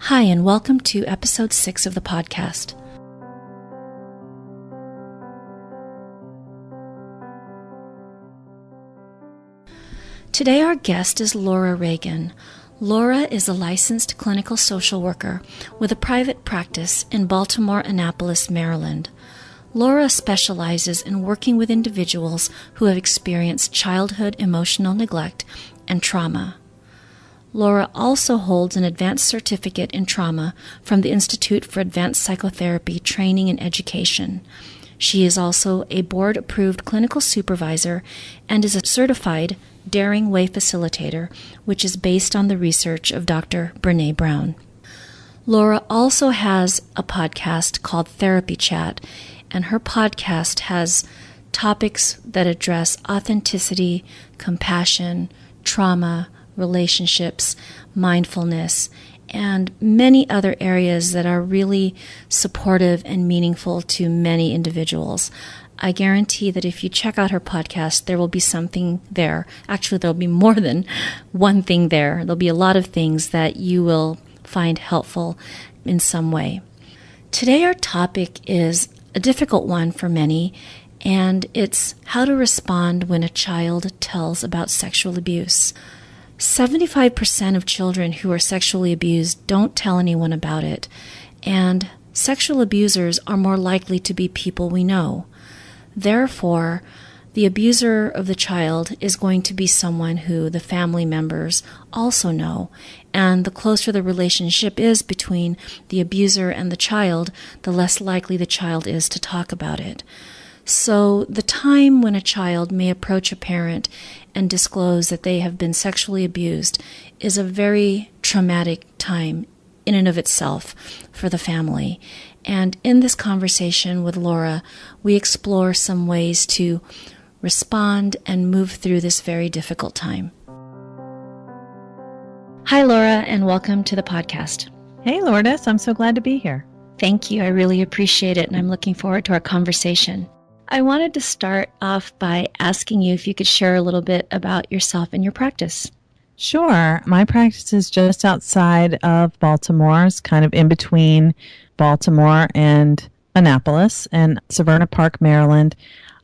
Hi, and welcome to episode 6 of the podcast. Today our guest is Laura Reagan. Laura is a licensed clinical social worker with a private practice in Baltimore, Annapolis, Maryland. Laura specializes in working with individuals who have experienced childhood emotional neglect and trauma. Laura also holds an advanced certificate in trauma from the Institute for Advanced Psychotherapy Training and Education. She is also a board-approved clinical supervisor and is a certified Daring Way facilitator, which is based on the research of Dr. Brené Brown. Laura also has a podcast called Therapy Chat, and her podcast has topics that address authenticity, compassion, trauma, relationships, mindfulness, and many other areas that are really supportive and meaningful to many individuals. I guarantee that if you check out her podcast, there will be something there. Actually, there'll be more than one thing there. There'll be a lot of things that you will find helpful in some way. Today, our topic is a difficult one for many, and it's how to respond when a child tells about sexual abuse. 75% of children who are sexually abused don't tell anyone about it, and sexual abusers are more likely to be people we know. Therefore, the abuser of the child is going to be someone who the family members also know, and the closer the relationship is between the abuser and the child, the less likely the child is to talk about it. So the time when a child may approach a parent and disclose that they have been sexually abused is a very traumatic time in and of itself for the family. And in this conversation with Laura, we explore some ways to respond and move through this very difficult time. Hi, Laura, and welcome to the podcast. Hey, Lourdes. I'm so glad to be here. Thank you. I really appreciate it, and I'm looking forward to our conversation. I wanted to start off by asking you if you could share a little bit about yourself and your practice. Sure. My practice is just outside of Baltimore. It's kind of in between Baltimore and Annapolis and Severna Park, Maryland.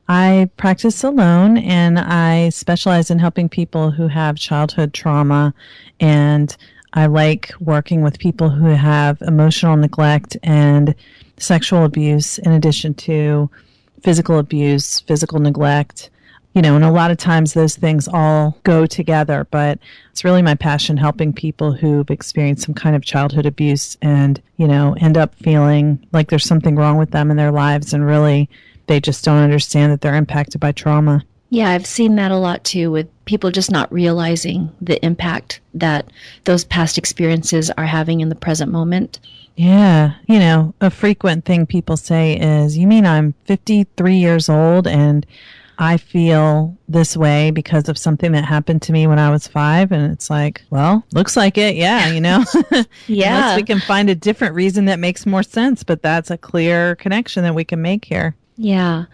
I practice alone, and I specialize in helping people who have childhood trauma, and I like working with people who have emotional neglect and sexual abuse in addition to physical abuse, physical neglect, and a lot of times those things all go together, but it's really my passion helping people who've experienced some kind of childhood abuse and, end up feeling like there's something wrong with them in their lives, and really they just don't understand that they're impacted by trauma. Yeah, I've seen that a lot too, with people just not realizing the impact that those past experiences are having in the present moment. Yeah. A frequent thing people say is, you mean I'm 53 years old and I feel this way because of something that happened to me when I was 5? And it's like, well, looks like it. Yeah. Yeah. Unless we can find a different reason that makes more sense, but that's a clear connection that we can make here. Yeah.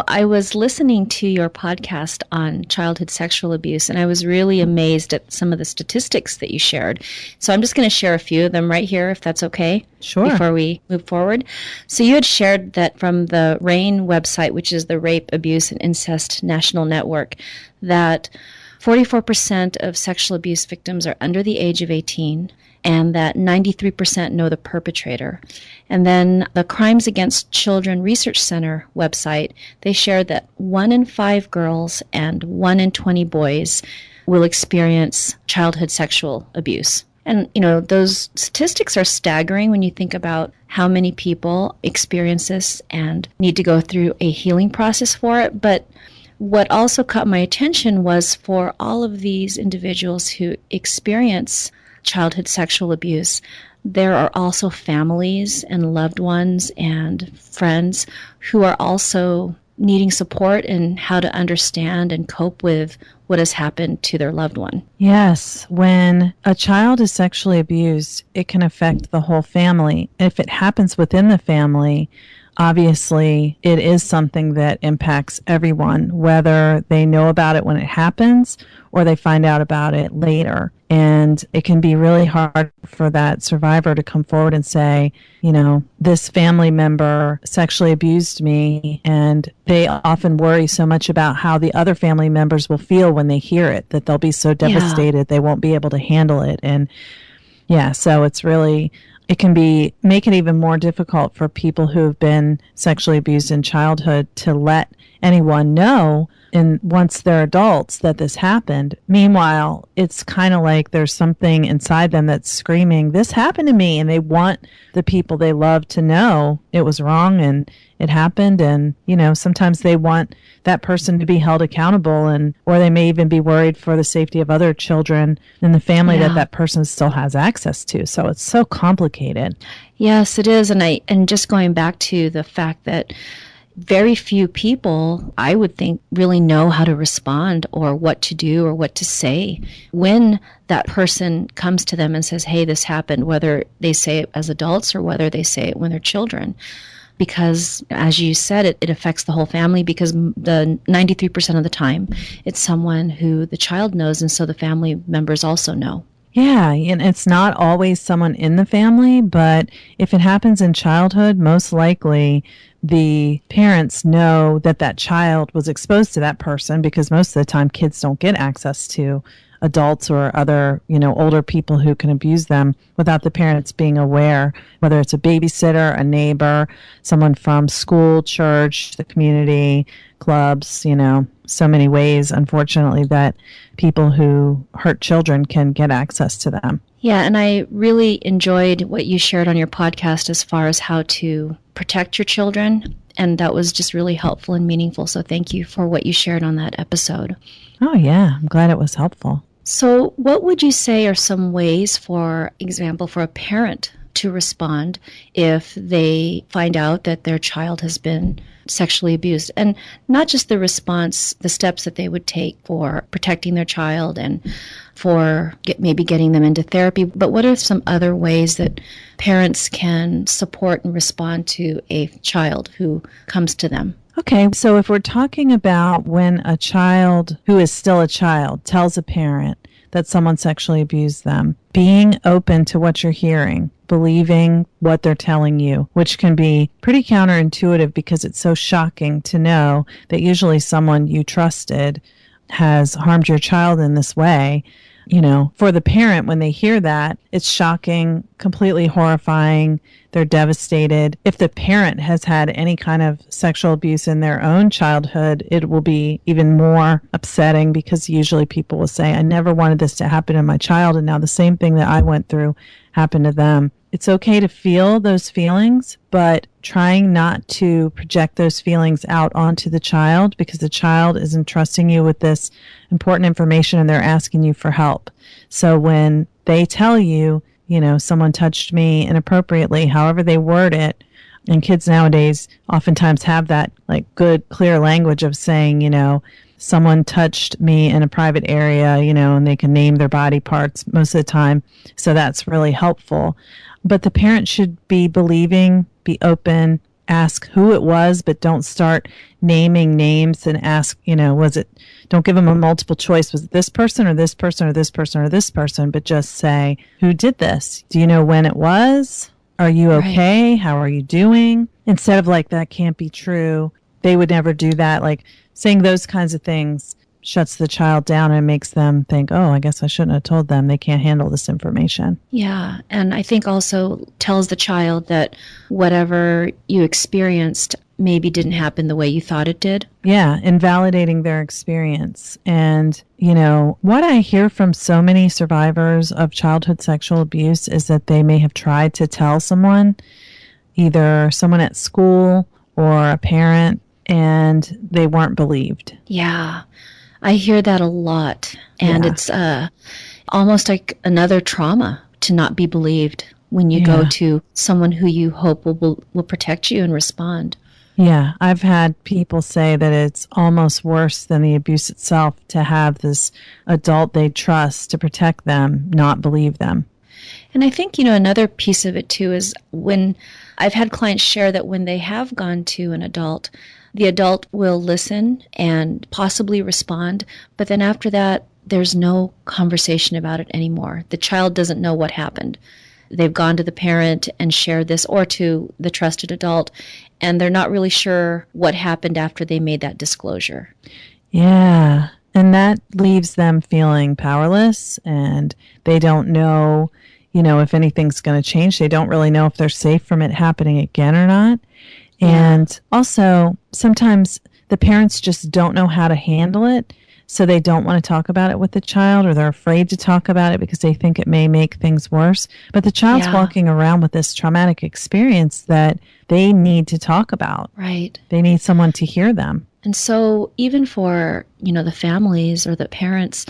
I was listening to your podcast on childhood sexual abuse, and I was really amazed at some of the statistics that you shared. So I'm just going to share a few of them right here, if that's okay. Sure. Before we move forward. So you had shared that from the RAIN website, which is the Rape, Abuse, and Incest National Network, that 44% of sexual abuse victims are under the age of 18, and that 93% know the perpetrator. And then the Crimes Against Children Research Center website, they shared that 1 in 5 girls and 1 in 20 boys will experience childhood sexual abuse. And, those statistics are staggering when you think about how many people experience this and need to go through a healing process for it. But what also caught my attention was for all of these individuals who experience childhood sexual abuse, there are also families and loved ones and friends who are also needing support in how to understand and cope with what has happened to their loved one. Yes. When a child is sexually abused, it can affect the whole family. If it happens within the family, obviously it is something that impacts everyone, whether they know about it when it happens or they find out about it later. And it can be really hard for that survivor to come forward and say, this family member sexually abused me. And they often worry so much about how the other family members will feel when they hear it, that they'll be so devastated they won't be able to handle it. And so it's really, it can make it even more difficult for people who have been sexually abused in childhood to let anyone know, and once they're adults, that this happened. Meanwhile, it's kind of like there's something inside them that's screaming, this happened to me, and they want the people they love to know it was wrong and it happened. And, sometimes they want that person to be held accountable, or they may even be worried for the safety of other children in the family that person still has access to. So it's so complicated. Yes, it is. And just going back to the fact that very few people, I would think, really know how to respond or what to do or what to say when that person comes to them and says, hey, this happened, whether they say it as adults or whether they say it when they're children. Because, as you said, it affects the whole family, because the 93% of the time, it's someone who the child knows, and so the family members also know. Yeah, and it's not always someone in the family, but if it happens in childhood, most likely the parents know that child was exposed to that person, because most of the time kids don't get access to adults or other, older people who can abuse them without the parents being aware, whether it's a babysitter, a neighbor, someone from school, church, the community, clubs, so many ways, unfortunately, that people who hurt children can get access to them. Yeah, and I really enjoyed what you shared on your podcast as far as how to protect your children, and that was just really helpful and meaningful. So thank you for what you shared on that episode. Oh, yeah. I'm glad it was helpful. So what would you say are some ways, for example, for a parent to respond if they find out that their child has been sexually abused? And not just the response, the steps that they would take for protecting their child and for maybe getting them into therapy, but what are some other ways that parents can support and respond to a child who comes to them? Okay, so if we're talking about when a child who is still a child tells a parent that someone sexually abused them, being open to what you're hearing, believing what they're telling you, which can be pretty counterintuitive because it's so shocking to know that usually someone you trusted has harmed your child in this way. For the parent, when they hear that, it's shocking, completely horrifying. They're devastated. If the parent has had any kind of sexual abuse in their own childhood, it will be even more upsetting, because usually people will say, I never wanted this to happen to my child, and now the same thing that I went through happened to them. It's okay to feel those feelings, but trying not to project those feelings out onto the child, because the child is entrusting you with this important information and they're asking you for help. So when they tell you, someone touched me inappropriately, however they word it, and kids nowadays oftentimes have that good, clear language of saying, someone touched me in a private area, and they can name their body parts most of the time. So that's really helpful. But the parent should be believing, be open, ask who it was, but don't start naming names and ask, don't give them a multiple choice. Was it this person or this person or this person or this person? But just say, who did this? Do you know when it was? Are you okay? Right. How are you doing? Instead of that can't be true. They would never do that. Saying those kinds of things shuts the child down and makes them think, oh, I guess I shouldn't have told them. They can't handle this information. Yeah. And I think also tells the child that whatever you experienced maybe didn't happen the way you thought it did. Yeah. Invalidating their experience. And, what I hear from so many survivors of childhood sexual abuse is that they may have tried to tell someone, either someone at school or a parent, and they weren't believed. Yeah. I hear that a lot, and it's almost like another trauma to not be believed when you go to someone who you hope will protect you and respond. Yeah, I've had people say that it's almost worse than the abuse itself to have this adult they trust to protect them not believe them. And I think, another piece of it too is when I've had clients share that when they have gone to an adult, the adult will listen and possibly respond, but then after that, there's no conversation about it anymore. The child doesn't know what happened. They've gone to the parent and shared this, or to the trusted adult, and they're not really sure what happened after they made that disclosure. Yeah. And that leaves them feeling powerless, and they don't know, if anything's going to change. They don't really know if they're safe from it happening again or not. And also, sometimes the parents just don't know how to handle it, so they don't want to talk about it with the child, or they're afraid to talk about it because they think it may make things worse. But the child's walking around with this traumatic experience that they need to talk about. Right. They need someone to hear them. And so even for, the families or the parents,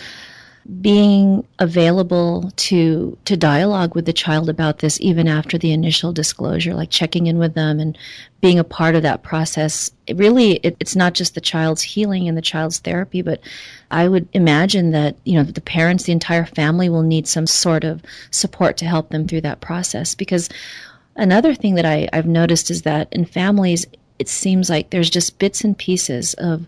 being available to dialogue with the child about this even after the initial disclosure, like checking in with them and being a part of that process, it's not just the child's healing and the child's therapy, but I would imagine that, the parents, the entire family will need some sort of support to help them through that process. Because another thing that I've noticed is that in families, it seems like there's just bits and pieces of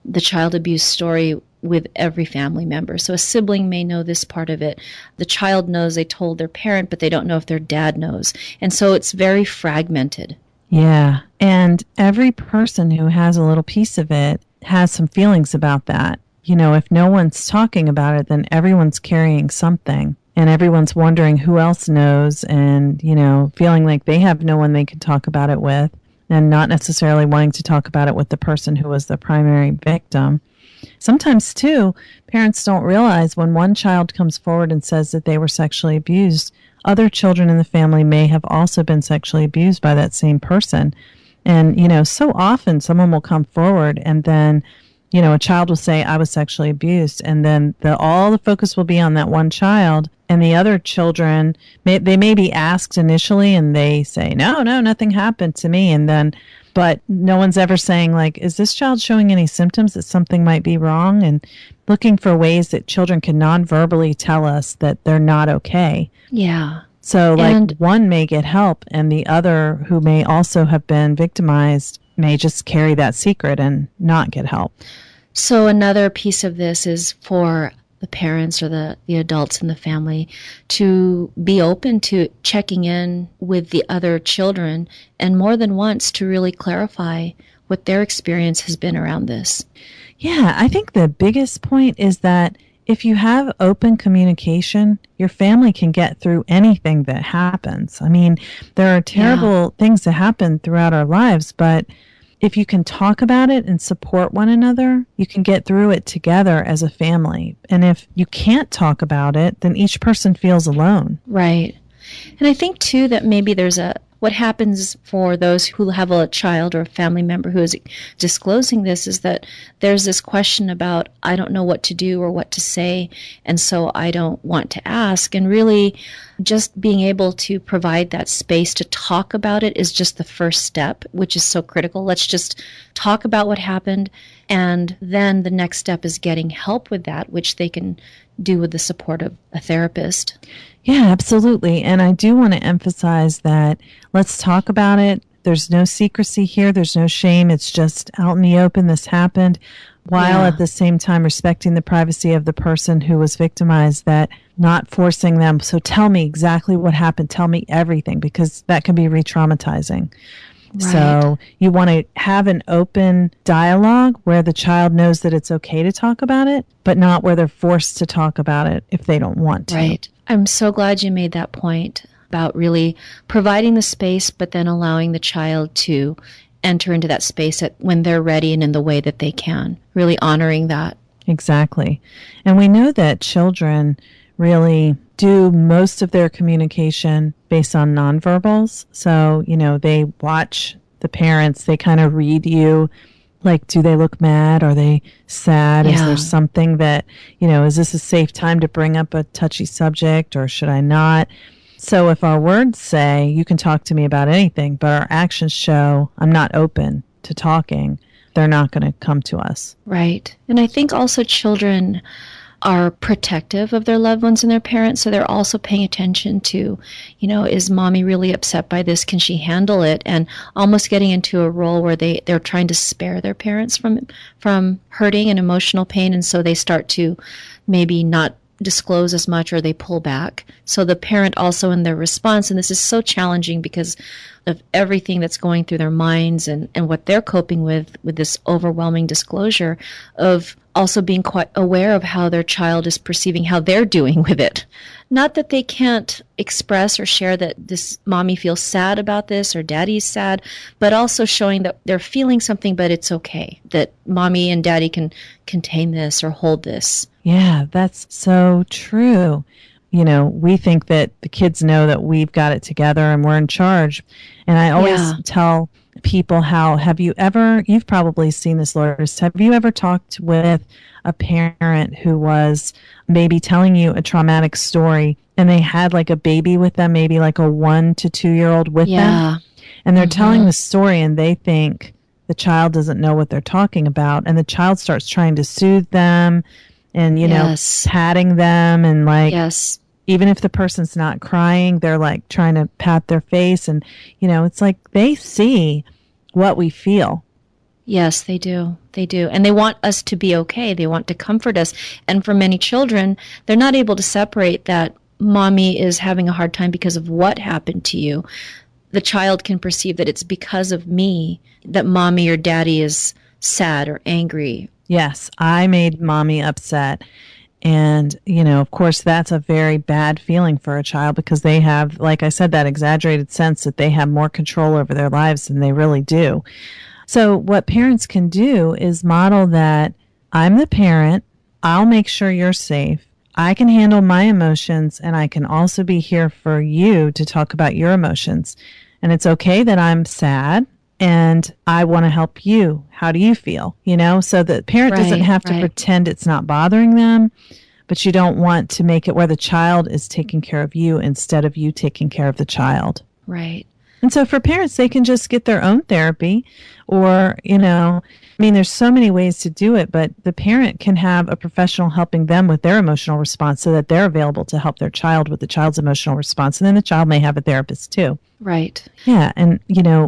the child abuse story with every family member. So a sibling may know this part of it. The child knows they told their parent, but they don't know if their dad knows. And so it's very fragmented. Yeah. And every person who has a little piece of it has some feelings about that. If no one's talking about it, then everyone's carrying something. And everyone's wondering who else knows and, feeling like they have no one they can talk about it with, and not necessarily wanting to talk about it with the person who was the primary victim. Sometimes, too, parents don't realize when one child comes forward and says that they were sexually abused, other children in the family may have also been sexually abused by that same person. And, so often someone will come forward and then, a child will say, I was sexually abused. And then all the focus will be on that one child. And the other children, they may be asked initially and they say, no, nothing happened to me. But no one's ever saying, like, is this child showing any symptoms that something might be wrong? And looking for ways that children can non-verbally tell us that they're not okay. Yeah. So, one may get help, and the other, who may also have been victimized, may just carry that secret and not get help. So another piece of this is for the parents or the adults in the family to be open to checking in with the other children, and more than once to really clarify what their experience has been around this. Yeah, I think the biggest point is that if you have open communication, your family can get through anything that happens. I mean, there are terrible things that happen throughout our lives, but if you can talk about it and support one another, you can get through it together as a family. And if you can't talk about it, then each person feels alone. Right. And I think, too, that maybe what happens for those who have a child or a family member who is disclosing this is that there's this question about, I don't know what to do or what to say, and so I don't want to ask. And really, just being able to provide that space to talk about it is just the first step, which is so critical. Let's just talk about what happened, and then the next step is getting help with that, which they can do with the support of a therapist. Yeah, absolutely. And I do want to emphasize that let's talk about it. There's no secrecy here. There's no shame. It's just out in the open. This happened, while at the same time respecting the privacy of the person who was victimized, that not forcing them. So tell me exactly what happened. Tell me everything, because that can be re-traumatizing. Right. So you want to have an open dialogue where the child knows that it's okay to talk about it, but not where they're forced to talk about it if they don't want to. Right. I'm so glad you made that point about really providing the space, but then allowing the child to enter into that space when they're ready and in the way that they can, really honoring that. Exactly. And we know that children really do most of their communication based on nonverbals. So, they watch the parents, they kind of read you. Like, do they look mad? Are they sad? Yeah. Is there something that, is this a safe time to bring up a touchy subject, or should I not? So if our words say, you can talk to me about anything, but our actions show I'm not open to talking, they're not going to come to us. Right. And I think also children are protective of their loved ones and their parents. So they're also paying attention to, is mommy really upset by this? Can she handle it? And almost getting into a role where they're trying to spare their parents from hurting and emotional pain. And so they start to maybe not disclose as much, or they pull back. So the parent also in their response, and this is so challenging because of everything that's going through their minds and what they're coping with this overwhelming disclosure, of also being quite aware of how their child is perceiving how they're doing with it. Not that they can't express or share that this mommy feels sad about this or daddy's sad, but also showing that they're feeling something, but it's okay, that mommy and daddy can contain this or hold this. Yeah, that's so true. We think that the kids know that we've got it together and we're in charge. And I always tell people you've probably seen this, Laura, have you ever talked with a parent who was maybe telling you a traumatic story and they had like a baby with them, maybe like a 1 to 2 year old with them? And they're telling the story and they think the child doesn't know what they're talking about. And the child starts trying to soothe them and, patting them and even if the person's not crying, they're like trying to pat their face. And, it's like they see what we feel. Yes, they do. They do. And they want us to be okay. They want to comfort us. And for many children, they're not able to separate that mommy is having a hard time because of what happened to you. The child can perceive that it's because of me that mommy or daddy is sad or angry. Yes, I made mommy upset. And, of course, that's a very bad feeling for a child because they have, like I said, that exaggerated sense that they have more control over their lives than they really do. So what parents can do is model that I'm the parent, I'll make sure you're safe, I can handle my emotions, and I can also be here for you to talk about your emotions. And it's okay that I'm sad. And I want to help you. How do you feel? So the parent doesn't have to pretend it's not bothering them, but you don't want to make it where the child is taking care of you instead of you taking care of the child. Right. And so for parents, they can just get their own therapy or, there's so many ways to do it, but the parent can have a professional helping them with their emotional response so that they're available to help their child with the child's emotional response. And then the child may have a therapist too. Right. Yeah. And,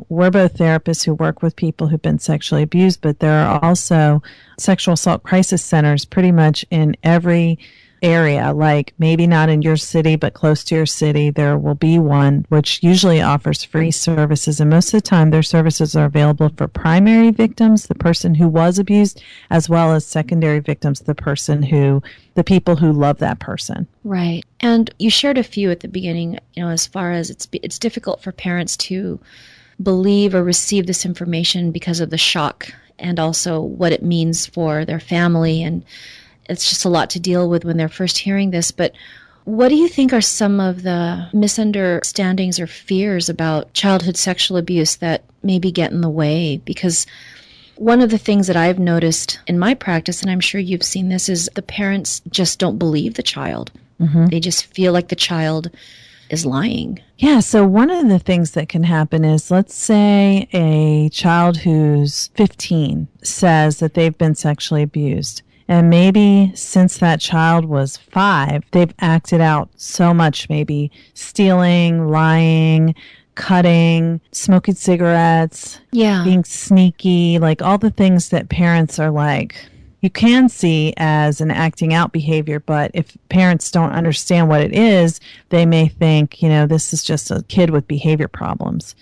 we're both therapists who work with people who've been sexually abused, but there are also sexual assault crisis centers pretty much in every area, like maybe not in your city, but close to your city. There will be one which usually offers free services. And most of the time, their services are available for primary victims, the person who was abused, as well as secondary victims, the people who love that person. Right. And you shared a few at the beginning, as far as it's difficult for parents to believe or receive this information because of the shock and also what it means for their family. And it's just a lot to deal with when they're first hearing this. But what do you think are some of the misunderstandings or fears about childhood sexual abuse that maybe get in the way? Because one of the things that I've noticed in my practice, and I'm sure you've seen this, is the parents just don't believe the child. Mm-hmm. They just feel like the child is lying. Yeah, so one of the things that can happen is, let's say a child who's 15 says that they've been sexually abused. And maybe since that child was 5, they've acted out so much, maybe stealing, lying, cutting, smoking cigarettes, being sneaky, like all the things that parents are like, you can see as an acting out behavior, but if parents don't understand what it is, they may think, this is just a kid with behavior problems.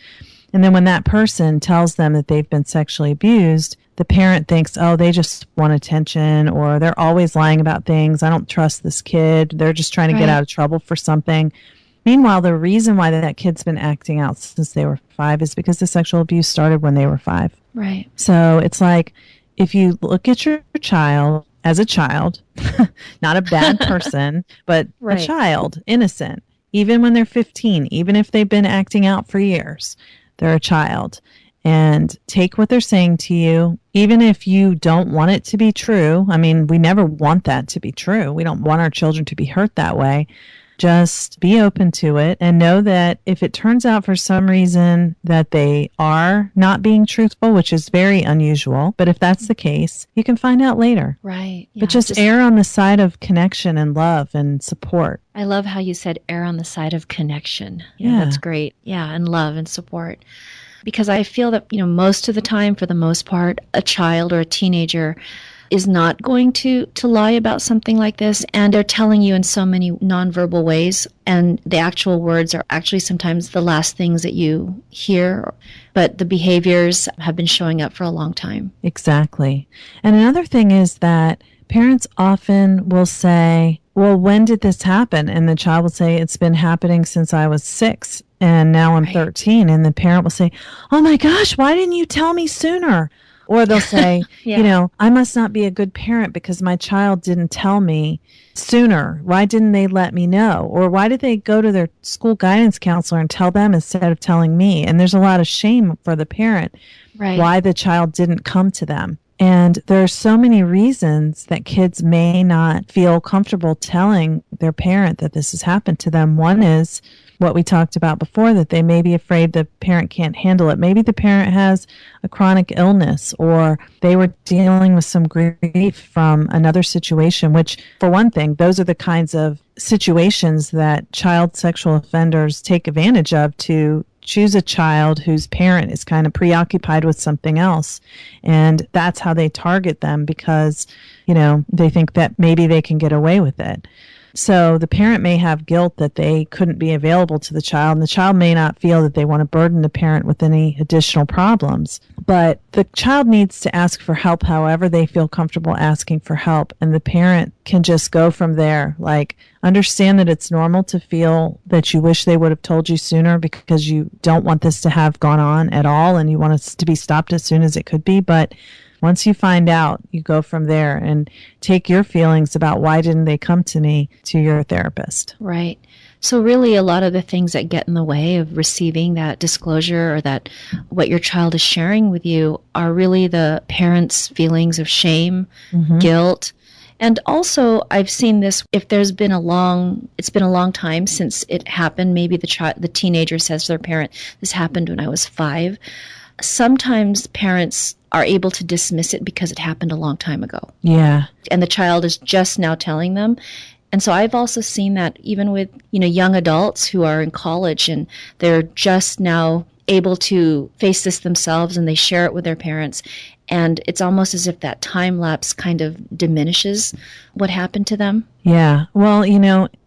And then when that person tells them that they've been sexually abused, the parent thinks, oh, they just want attention, or they're always lying about things. I don't trust this kid. They're just trying to get out of trouble for something. Meanwhile, the reason why that kid's been acting out since they were 5 is because the sexual abuse started when they were 5. Right. So it's like, if you look at your child as a child, not a bad person, but a child, innocent, even when they're 15, even if they've been acting out for years, they're a child. And take what they're saying to you, even if you don't want it to be true. I mean, we never want that to be true. We don't want our children to be hurt that way. Just be open to it and know that if it turns out for some reason that they are not being truthful, which is very unusual, but if that's the case, you can find out later. Right. Yeah, but just err on the side of connection and love and support. I love how you said err on the side of connection. Yeah. That's great. Yeah, and love and support. Because I feel that, most of the time, for the most part, a child or a teenager is not going to lie about something like this, and they're telling you in so many nonverbal ways, and the actual words are actually sometimes the last things that you hear, but the behaviors have been showing up for a long time. Exactly. And another thing is that parents often will say, well, when did this happen? And the child will say, it's been happening since I was 6 and now I'm 13. And the parent will say, oh my gosh, why didn't you tell me sooner? Or they'll say, I must not be a good parent because my child didn't tell me sooner. Why didn't they let me know? Or why did they go to their school guidance counselor and tell them instead of telling me? And there's a lot of shame for the parent why the child didn't come to them. And there are so many reasons that kids may not feel comfortable telling their parent that this has happened to them. One is what we talked about before, that they may be afraid the parent can't handle it. Maybe the parent has a chronic illness, or they were dealing with some grief from another situation, which, for one thing, those are the kinds of situations that child sexual offenders take advantage of to choose a child whose parent is kind of preoccupied with something else. And that's how they target them because, they think that maybe they can get away with it. So the parent may have guilt that they couldn't be available to the child, and the child may not feel that they want to burden the parent with any additional problems. But the child needs to ask for help however they feel comfortable asking for help, and the parent can just go from there. Like, understand that it's normal to feel that you wish they would have told you sooner because you don't want this to have gone on at all, and you want it to be stopped as soon as it could be. But once you find out, you go from there and take your feelings about why didn't they come to me to your therapist. Right. So really a lot of the things that get in the way of receiving that disclosure or that what your child is sharing with you are really the parents' feelings of shame, guilt. And also I've seen this, if it's been a long time since it happened, maybe the teenager says to their parent, this happened when I was 5. Sometimes parents are able to dismiss it because it happened a long time ago. Yeah. And the child is just now telling them. And so I've also seen that even with, young adults who are in college and they're just now able to face this themselves and they share it with their parents. And it's almost as if that time lapse kind of diminishes what happened to them. Yeah. Well,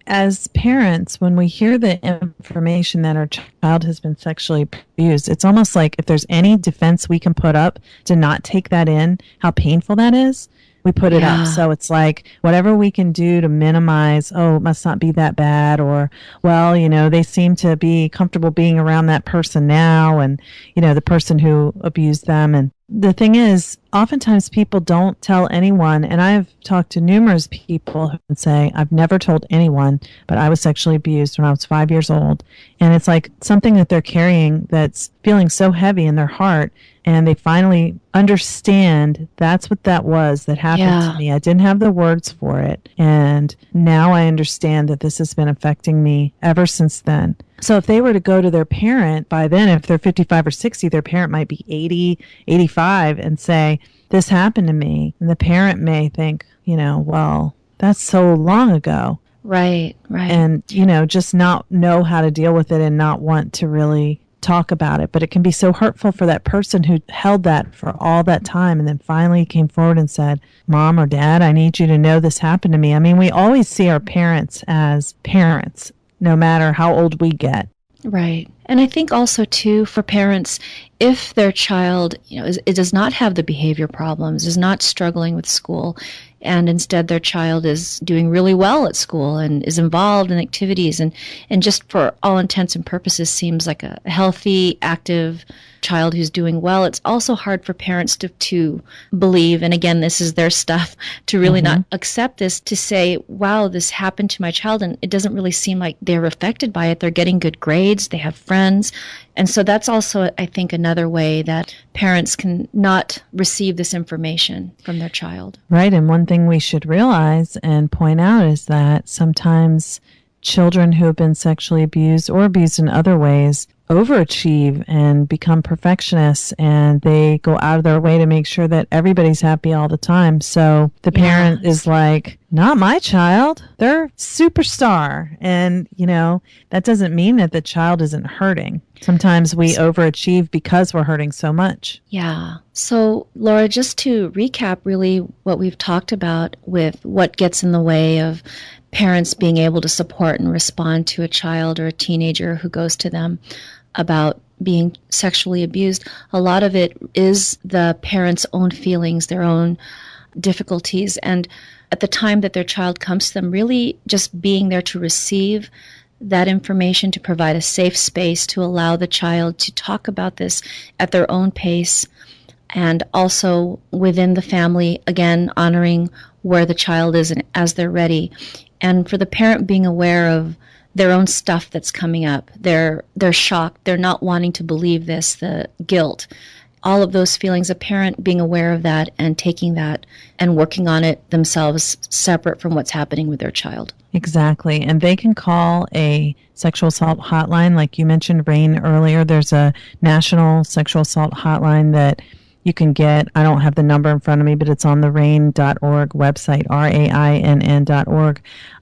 as parents, when we hear the information that our child has been sexually abused, it's almost like if there's any defense we can put up to not take that in, how painful that is, we put it up. So it's like whatever we can do to minimize, it must not be that bad, or, well, they seem to be comfortable being around that person now and, the person who abused them. And the thing is, oftentimes people don't tell anyone, and I've talked to numerous people who say, I've never told anyone, but I was sexually abused when I was 5 years old. And it's like something that they're carrying that's feeling so heavy in their heart, and they finally understand that's what that was that happened to me. I didn't have the words for it, and now I understand that this has been affecting me ever since then. So if they were to go to their parent by then, if they're 55 or 60, their parent might be 80, 85, and say, this happened to me. And the parent may think, well, that's so long ago. Right. And, just not know how to deal with it and not want to really talk about it. But it can be so hurtful for that person who held that for all that time and then finally came forward and said, Mom or Dad, I need you to know this happened to me. I mean, we always see our parents as parents, no matter how old we get. Right. And I think also, too, for parents, if their child, it does not have the behavior problems, is not struggling with school, and instead their child is doing really well at school and is involved in activities and just for all intents and purposes seems like a healthy, active child who's doing well, it's also hard for parents to believe, and again, this is their stuff, to really not accept this, to say, wow, this happened to my child, and it doesn't really seem like they're affected by it. They're getting good grades, they have friends. And so that's also, I think, another way that parents can not receive this information from their child. Right. And one thing we should realize and point out is that sometimes children who have been sexually abused or abused in other ways overachieve and become perfectionists, and they go out of their way to make sure that everybody's happy all the time. So the parent is like, not my child. They're superstar. And, that doesn't mean that the child isn't hurting. Sometimes we overachieve because we're hurting so much. Yeah. So, Laura, just to recap really what we've talked about with what gets in the way of parents being able to support and respond to a child or a teenager who goes to them about being sexually abused, a lot of it is the parents' own feelings, their own difficulties, and at the time that their child comes to them, really just being there to receive that information, to provide a safe space to allow the child to talk about this at their own pace, and also within the family, again, honoring where the child is and as they're ready. And for the parent being aware of their own stuff that's coming up, they're shocked, they're not wanting to believe this, the guilt, all of those feelings, a parent being aware of that and taking that and working on it themselves separate from what's happening with their child. Exactly. And they can call a sexual assault hotline. Like you mentioned, RAIN, earlier. There's a national sexual assault hotline that you can get. I don't have the number in front of me, but it's on the RAIN.org website, RAINN.org.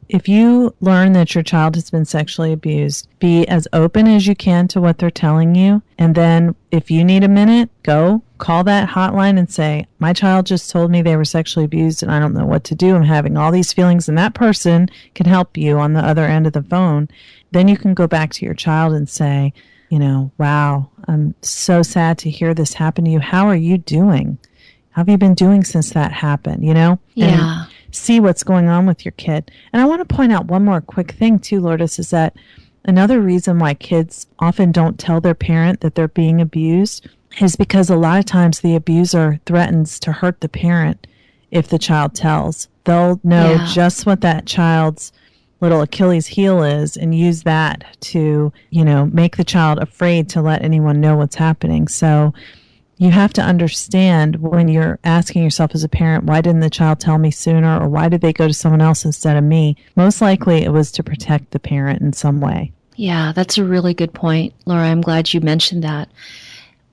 If you learn that your child has been sexually abused, be as open as you can to what they're telling you. And then if you need a minute, go call that hotline and say, my child just told me they were sexually abused and I don't know what to do. I'm having all these feelings, and that person can help you on the other end of the phone. Then you can go back to your child and say, wow, I'm so sad to hear this happen to you. How are you doing? How have you been doing since that happened? Yeah. And see what's going on with your kid. And I want to point out one more quick thing too, Lourdes, is that another reason why kids often don't tell their parent that they're being abused is because a lot of times the abuser threatens to hurt the parent if the child tells. They'll know just what that child's little Achilles heel is and use that to, make the child afraid to let anyone know what's happening. So you have to understand when you're asking yourself as a parent, why didn't the child tell me sooner, or why did they go to someone else instead of me? Most likely it was to protect the parent in some way. Yeah, that's a really good point, Laura. I'm glad you mentioned that.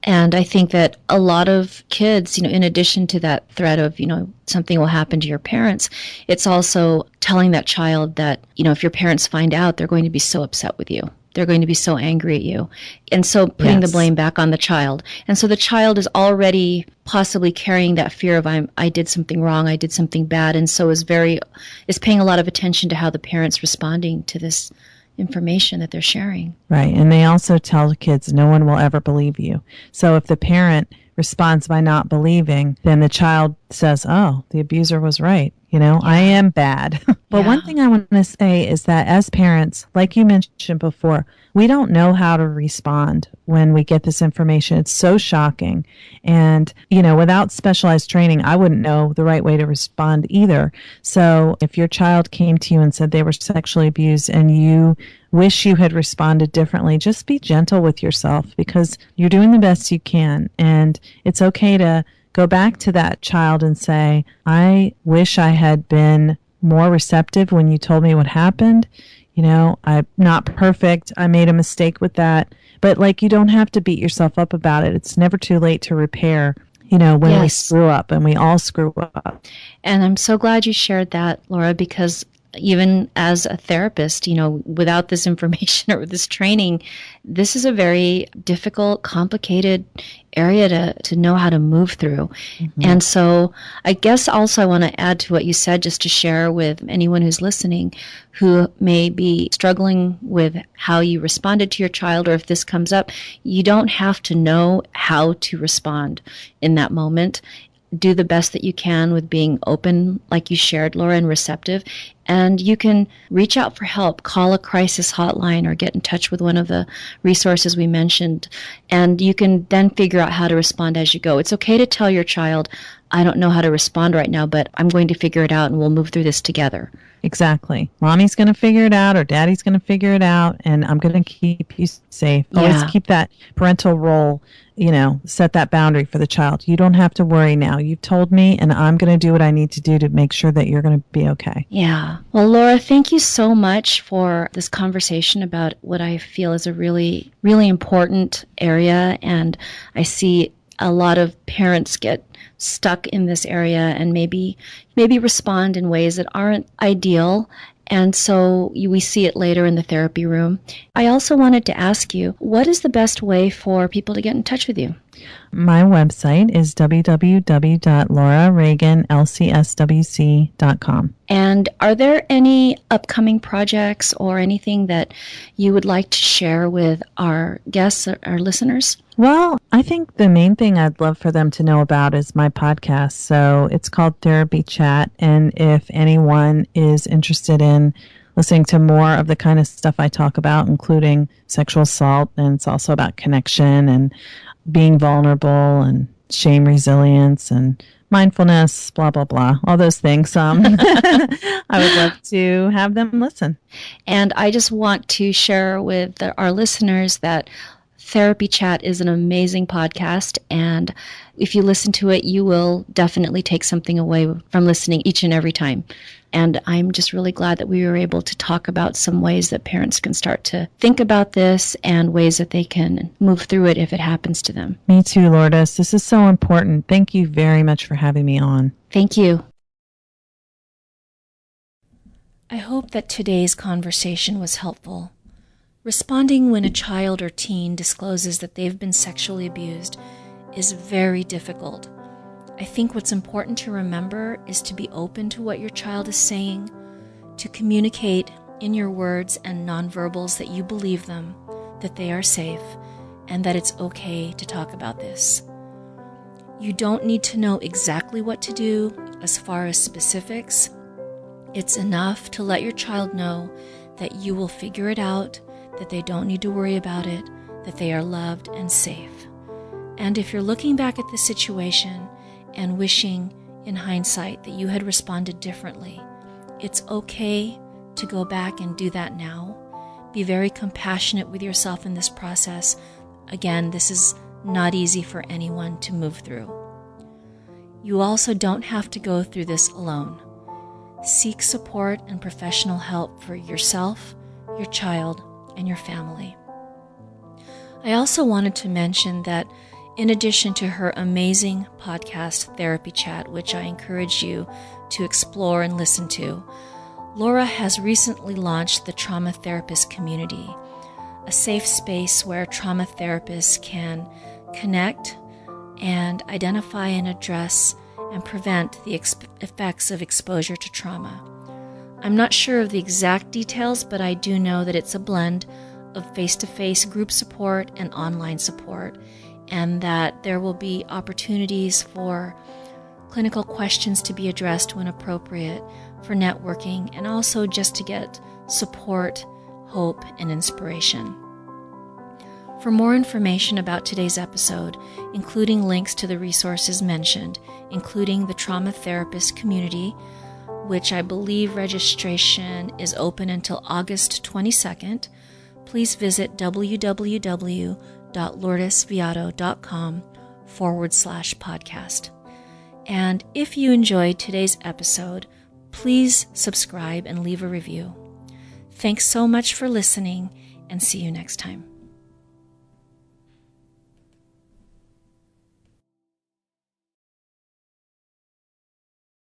And I think that a lot of kids, in addition to that threat of, something will happen to your parents, it's also telling that child that, if your parents find out, they're going to be so upset with you. They're going to be so angry at you. And so putting the blame back on the child. And so the child is already possibly carrying that fear of I did something wrong, I did something bad, and so is paying a lot of attention to how the parent's responding to this information that they're sharing. Right. And they also tell the kids no one will ever believe you. So if the parent responds by not believing, then the child says, oh, the abuser was right. I am bad. But one thing I want to say is that as parents, like you mentioned before, we don't know how to respond when we get this information. It's so shocking. And, without specialized training, I wouldn't know the right way to respond either. So if your child came to you and said they were sexually abused and you wish you had responded differently, just be gentle with yourself because you're doing the best you can. And it's okay to go back to that child and say, I wish I had been more receptive when you told me what happened. I'm not perfect. I made a mistake with that. But you don't have to beat yourself up about it. It's never too late to repair, when we screw up, and we all screw up. And I'm so glad you shared that, Laura, because even as a therapist, without this information or this training, this is a very difficult, complicated area to know how to move through. Mm-hmm. And so I guess also I want to add to what you said, just to share with anyone who's listening who may be struggling with how you responded to your child, or if this comes up, you don't have to know how to respond in that moment. Do the best that you can with being open, like you shared, Laura, and receptive. And you can reach out for help, call a crisis hotline, or get in touch with one of the resources we mentioned. And you can then figure out how to respond as you go. It's okay to tell your child, I don't know how to respond right now, but I'm going to figure it out and we'll move through this together. Exactly. Mommy's going to figure it out or daddy's going to figure it out, and I'm going to keep you safe. Always keep that parental role, set that boundary for the child. You don't have to worry now. You've told me, and I'm going to do what I need to do to make sure that you're going to be okay. Yeah. Well, Laura, thank you so much for this conversation about what I feel is a really, really important area. And I see a lot of parents get stuck in this area and maybe respond in ways that aren't ideal. And so we see it later in the therapy room. I also wanted to ask you, what is the best way for people to get in touch with you? My website is www.laurareaganlcswc.com. And are there any upcoming projects or anything that you would like to share with our guests, our listeners? Well, I think the main thing I'd love for them to know about is my podcast. So it's called Therapy Chat. And if anyone is interested in listening to more of the kind of stuff I talk about, including sexual assault, and it's also about connection and being vulnerable and shame resilience and mindfulness, blah, blah, blah, all those things. I would love to have them listen. And I just want to share with our listeners that Therapy Chat is an amazing podcast, and if you listen to it, you will definitely take something away from listening each and every time. And I'm just really glad that we were able to talk about some ways that parents can start to think about this and ways that they can move through it if it happens to them. Me too, Lourdes. This is so important. Thank you very much for having me on. Thank you. I hope that today's conversation was helpful. Responding when a child or teen discloses that they've been sexually abused is very difficult. I think what's important to remember is to be open to what your child is saying, to communicate in your words and nonverbals that you believe them, that they are safe, and that it's okay to talk about this. You don't need to know exactly what to do as far as specifics. It's enough to let your child know that you will figure it out, that they don't need to worry about it, that they are loved and safe. And if you're looking back at the situation and wishing in hindsight that you had responded differently, it's okay to go back and do that now. Be very compassionate with yourself in this process. Again, this is not easy for anyone to move through. You also don't have to go through this alone. Seek support and professional help for yourself, your child, and your family. I also wanted to mention that in addition to her amazing podcast, Therapy Chat, which I encourage you to explore and listen to, Laura has recently launched the Trauma Therapist Community, a safe space where trauma therapists can connect and identify and address and prevent the effects of exposure to trauma. I'm not sure of the exact details, but I do know that it's a blend of face-to-face group support and online support, and that there will be opportunities for clinical questions to be addressed when appropriate, for networking, and also just to get support, hope, and inspiration. For more information about today's episode, including links to the resources mentioned, including the Trauma Therapist Community, which I believe registration is open until August 22nd, please visit www.lourdesviado.com/podcast. And if you enjoyed today's episode, please subscribe and leave a review. Thanks so much for listening, and see you next time.